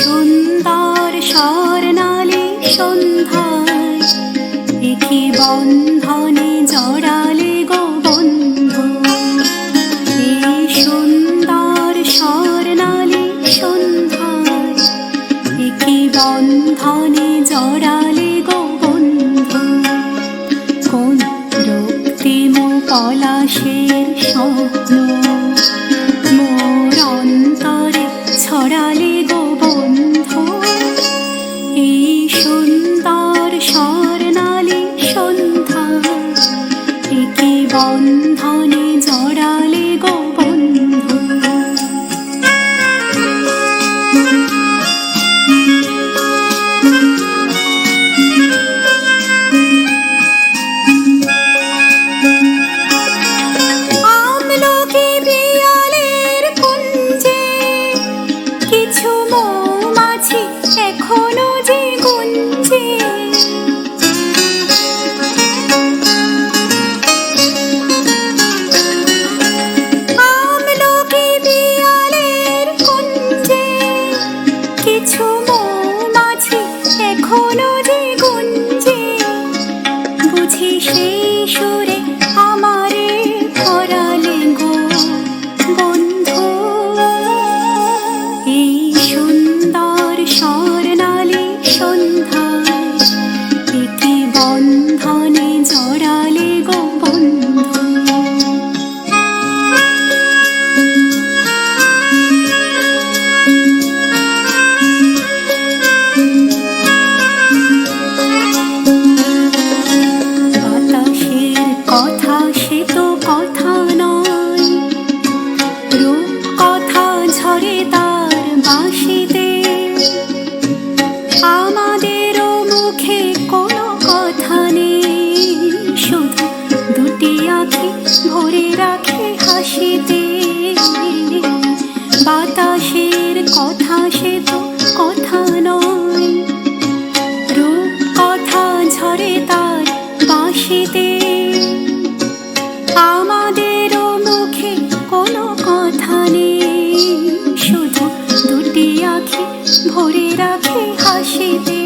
সুন্দর স্বর্ণালী সন্ধ্যায় একি বন্ধনে জড়ালে গো বন্ধু। এই সুন্দর স্বর্ণালী সন্ধ্যায় একি বন্ধনে জড়ালে গো বন্ধু। কোন রক্তিম পলাশের স্বপ্ন মোর অন্তরে ছড়ালে গো বন্ধু। এই সুন্দর স্বর্ণালী সন্ধ্যায় একি বন্ধনে জড়ালে গো বন্ধু। আমলকি পিয়ালের কুঞ্জে কিছু মৌমাছি এখনো যে গুঞ্জে। আমলকি পিয়ালের কুঞ্জে কিছু মৌমাছি এখনো যে গুঞ্জে। বুঝি সেই সুরে আমারে ধরালে গো বন্ধু। এই সুন্দর স্বর্ণালী সন্ধ্যায় একি বন্ধনে জড়ালে গো বন্ধু। বাতাসের কথা সে তো কথা নয়, রূপ কথা ঝরে তার বাঁশিতে। আমাদেরও মুখে কোনো কথা নেই, শুধু দুটি আঁখি ভরে রাখে হাসিতে। বাতাসের কথা সে তো কথা নয়, রূপ কথা ঝরে তার বাঁশিতে। আমাদেরও মুখে কোনো কথা নেই, শুধু দুটি আঁখি ভরে রাখে হাসিতে।